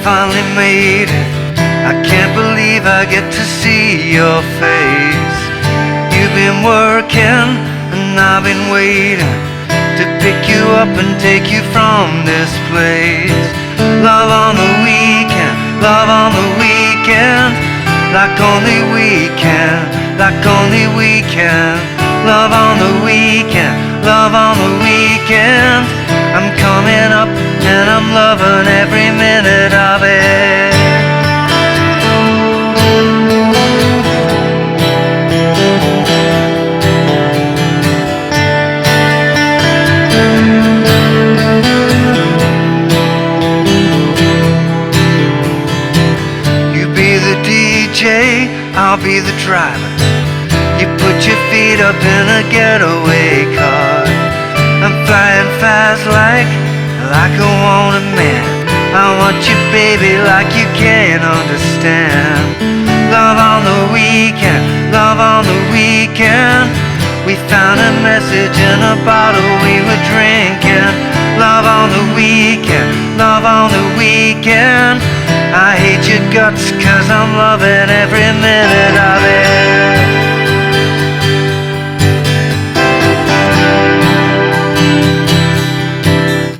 finally made it. I can't believe I get to see your face. You've been working and I've been waiting to pick you up and take you from this place. Love on the weekend, love on the weekend, like only we can, like only we can. Love on the weekend, love on the weekend. I'm coming up and I'm loving every minute of it. You be the DJ, I'll be the driver. You put your feet up in a getaway car. I'm flying fast like a wanted man. I want you, baby, like you can't understand. Love on the weekend, love on the weekend. We found a message in a bottle we were drinking. Love on the weekend, love on the weekend. I hate your guts 'cause I'm loving every minute of it.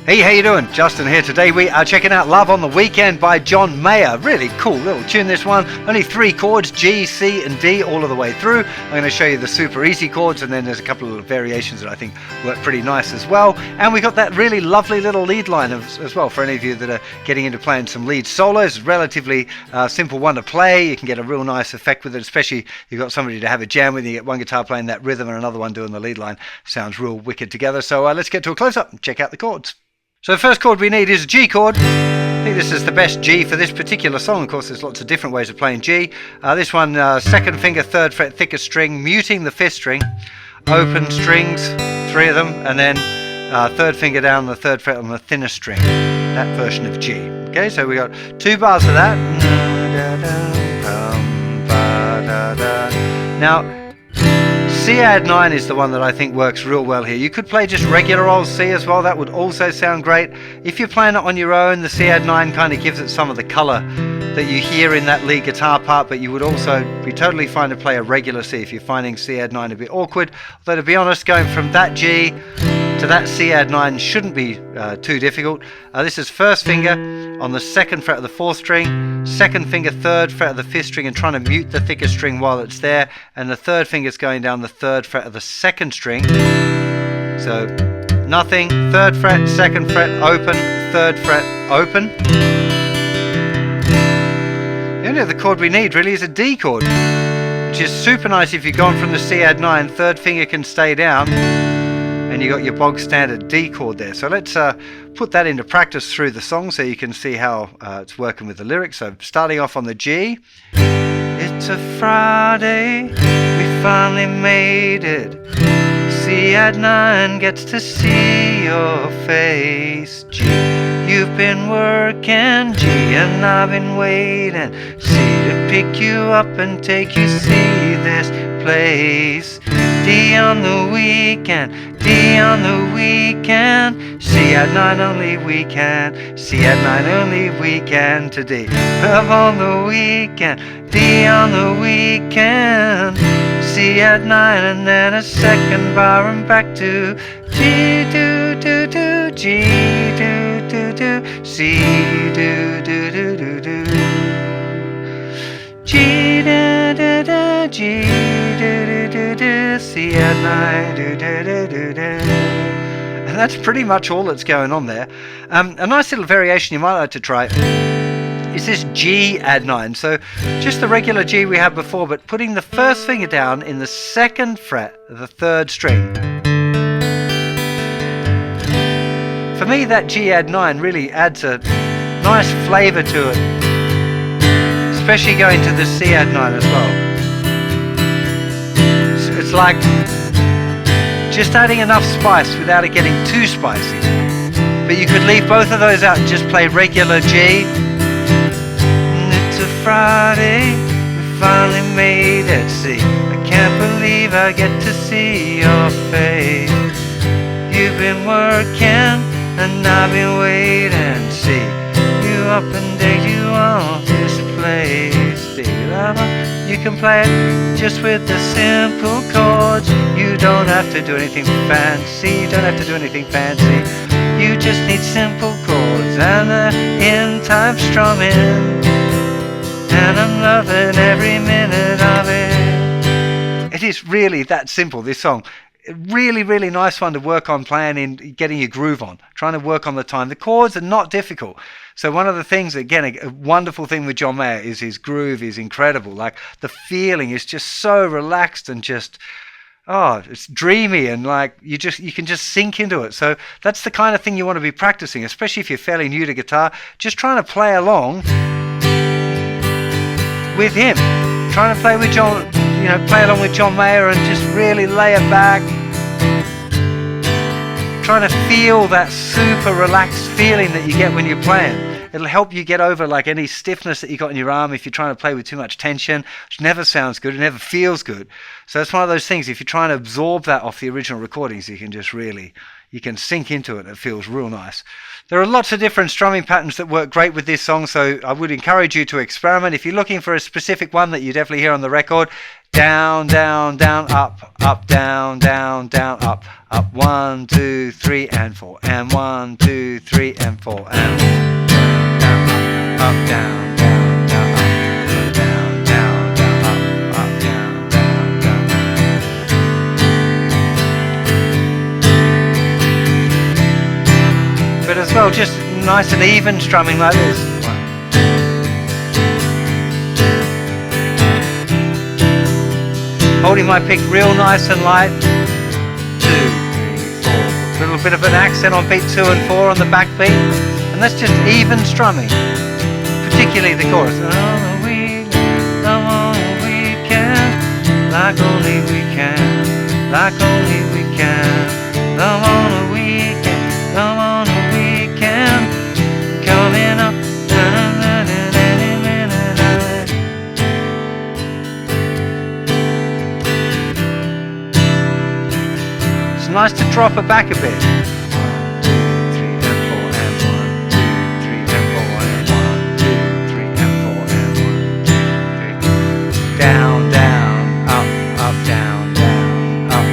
Hey, how you doing? Justin here. Today we are checking out Love on the Weekend by John Mayer. Really cool little tune, this one. Only 3 chords, G, C and D all of the way through. I'm going to show you the super easy chords, and then there's a couple of variations that I think work pretty nice as well. And we got that really lovely little lead line as well for any of you that are getting into playing some lead solos. Relatively simple one to play. You can get a real nice effect with it, especially if you've got somebody to have a jam with. You get one guitar playing that rhythm and another one doing the lead line. Sounds real wicked together. So let's get to a close-up and check out the chords. So the first chord we need is a G chord. I think this is the best G for this particular song. Of course, there's lots of different ways of playing G. This one, second finger, 3rd fret, thicker string, muting the 5th string, open strings, 3 of them, and then 3rd finger down the 3rd fret on the thinner string. That version of G. Okay, so we got 2 bars of that. Now, C add 9 is the one that I think works real well here. You could play just regular old C as well. That would also sound great. If you're playing it on your own, the C add 9 kind of gives it some of the color that you hear in that lead guitar part, but you would also be totally fine to play a regular C if you're finding C add 9 a bit awkward. Although, to be honest, going from that G to that C add 9 shouldn't be too difficult. This is 1st finger on the 2nd fret of the 4th string, 2nd finger 3rd fret of the 5th string, and trying to mute the thicker string while it's there, and the 3rd finger is going down the 3rd fret of the 2nd string. So nothing, 3rd fret, 2nd fret, open, 3rd fret, open. The only other chord we need really is a D chord, which is super nice if you've gone from the C add 9, 3rd finger can stay down, and you got your bog standard D chord there. So let's put that into practice through the song so you can see how it's working with the lyrics. So starting off on the G. It's a Friday, we finally made it. C add 9 gets to see your face. G, you've been working, G, and I've been waiting. C to pick you up and take you see this place. D on the weekend, D on the weekend. C add 9 only we can, C add 9 only we can to D. Love on the weekend, D on the weekend. C add 9 and then a second bar and back to G do do do, G do do do, C do do do do do, G do do do, G do do do do, C add 9 do do do do do. And that's pretty much all that's going on there. A nice little variation you might like to try is this G add 9. So just the regular G we had before, but putting the 1st finger down in the 2nd fret of the 3rd string. For me, that G add 9 really adds a nice flavor to it, especially going to the C add 9 as well. So it's like just adding enough spice without it getting too spicy. But you could leave both of those out and just play regular G. It's a Friday, we finally made it. See, I can't believe I get to see your face. You've been working and I've been waiting. See, you up and take you off this place. You can play it just with the simple chords. You don't have to do anything fancy. You don't have to do anything fancy. You just need simple chords and the in-time strumming. And I'm loving every minute of it. It is really that simple, this song. Really, really nice one to work on playing in, getting your groove on, trying to work on the time. The chords are not difficult. So one of the things, again, a wonderful thing with John Mayer is his groove is incredible. Like the feeling is just so relaxed and just, oh, it's dreamy, and like you can just sink into it. So that's the kind of thing you want to be practicing, especially if you're fairly new to guitar. Just trying to play along with him, trying to play with John. Play along with John Mayer and just really lay it back. Trying to feel that super relaxed feeling that you get when you're playing. It'll help you get over like any stiffness that you got in your arm if you're trying to play with too much tension, which never sounds good, it never feels good. So it's one of those things, if you're trying to absorb that off the original recordings, you can just really, you can sink into it. It feels real nice. There are lots of different strumming patterns that work great with this song, so I would encourage you to experiment. If you're looking for a specific one that you definitely hear on the record, down, down, down, up, up, down, down, down, up, up, 1, 2, 3, and 4, and 1, 2, 3, and 4, and down, up, down, down, down, up, down, down, down, up, down, down, down. But as well, just nice and even strumming like this. Holding my pick real nice and light. 2, 3, 4. A little bit of an accent on beat 2 and 4 on the back beat. And that's just even strumming. Particularly the chorus. On a weekend, like only we can, like only we can. Come on a weekend, come on a weekend, coming up. It's nice to drop it back a bit. 1, 2, 3, and 4, and 1, 2, 3, and 4, and 1, 2, 3, and 4, and 1, 2, 3. Down, down, up, down, down, up,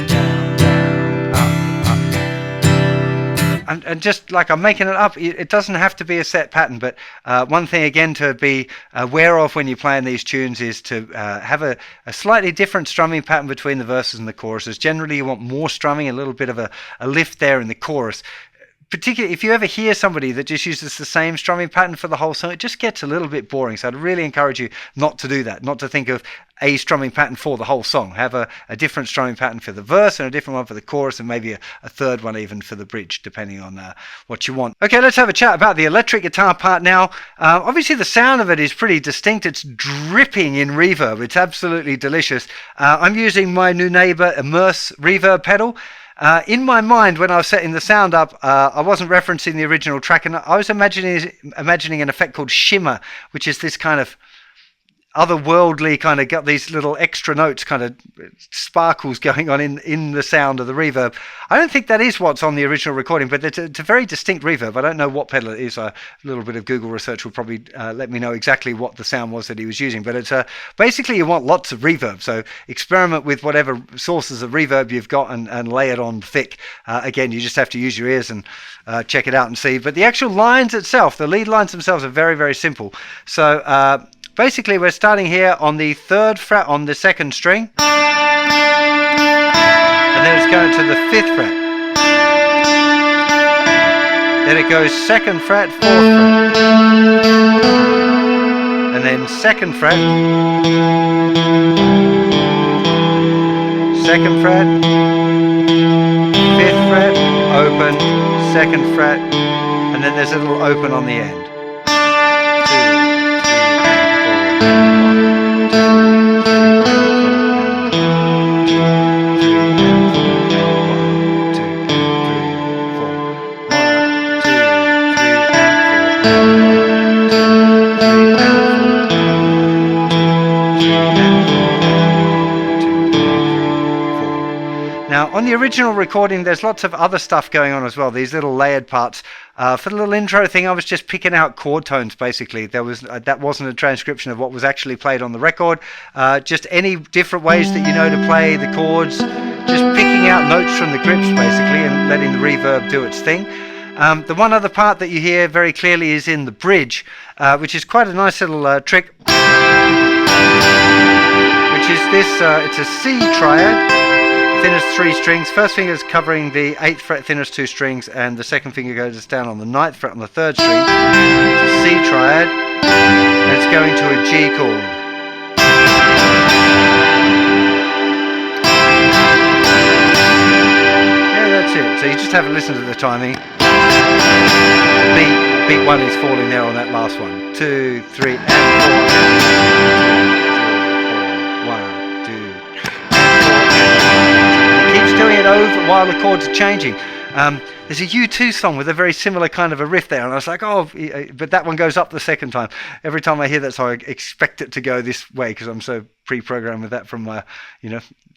down, down, up. And just like I'm making it up, it doesn't have to be a set pattern, but one thing again to be aware of when you're playing these tunes is to have a slightly different strumming pattern between the verses and the choruses. Generally you want more strumming, a little bit of a lift there in the chorus. Particularly if you ever hear somebody that just uses the same strumming pattern for the whole song, it just gets a little bit boring. So I'd really encourage you not to do that, not to think of a strumming pattern for the whole song. Have a different strumming pattern for the verse and a different one for the chorus, and maybe a third one even for the bridge, depending on what you want. Okay, let's have a chat about the electric guitar part now. Obviously the sound of it is pretty distinct. It's dripping in reverb. It's absolutely delicious. I'm using my new neighbor Immerse reverb pedal. In my mind, when I was setting the sound up, I wasn't referencing the original track, and I was imagining an effect called shimmer, which is this kind of otherworldly kind of got these little extra notes, kind of sparkles going on in the sound of the reverb. I don't think that is what's on the original recording, but it's a very distinct reverb. I don't know what pedal it is. A little bit of Google research will probably let me know exactly what the sound was that he was using. But it's basically you want lots of reverb, so experiment with whatever sources of reverb you've got and lay it on thick. Again, you just have to use your ears and check it out and see. But the actual lines itself, the lead lines themselves are very, very simple. So basically, we're starting here on the 3rd fret on the 2nd string, and then it's going to the 5th fret. Then it goes 2nd fret, 4th fret, and then 2nd fret, 2nd fret, 5th fret, open, 2nd fret, and then there's a little open on the end. On the original recording, there's lots of other stuff going on as well, these little layered parts. For the little intro thing, I was just picking out chord tones, basically. That wasn't a transcription of what was actually played on the record. Just any different ways that you know to play the chords, just picking out notes from the grips, basically, and letting the reverb do its thing. The one other part that you hear very clearly is in the bridge, which is quite a nice little trick, which is this, it's a C triad, thinnest 3 strings. First finger is covering the 8th fret, thinnest 2 strings, and the second finger goes down on the 9th fret on the 3rd string. It's a C triad, and it's going to a G chord. Yeah, that's it. So you just have a listen to the timing. Beat 1 is falling there on that last one. 2, 3, and 4. Keeps doing it over while the chords are changing. There's a U2 song with a very similar kind of a riff there, and I was like, oh, but that one goes up the second time. Every time I hear that song, I expect it to go this way because I'm so pre-programmed with that from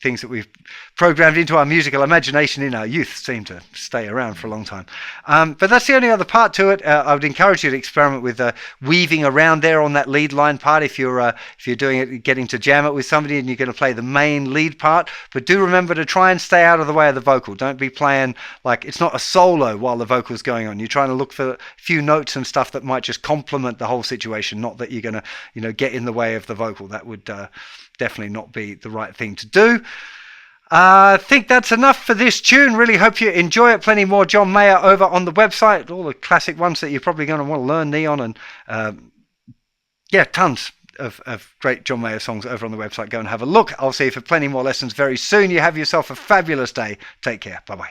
things that we've programmed into our musical imagination in our youth seem to stay around for a long time. But that's the only other part to it. I would encourage you to experiment with weaving around there on that lead line part if you're doing it, getting to jam it with somebody and you're going to play the main lead part. But do remember to try and stay out of the way of the vocal. Don't be playing like it's not a solo while the vocal's going on. You're trying to look for a few notes and stuff that might just complement the whole situation, not that you're going to get in the way of the vocal. That would definitely not be the right thing to do. I think that's enough for this tune. Really hope you enjoy it. Plenty more John Mayer over on the website. All the classic ones that you're probably going to want to learn, Neon, and tons of great John Mayer songs over on the website. Go and have a look. I'll see you for plenty more lessons very soon. You have yourself a fabulous day. Take care. Bye-bye.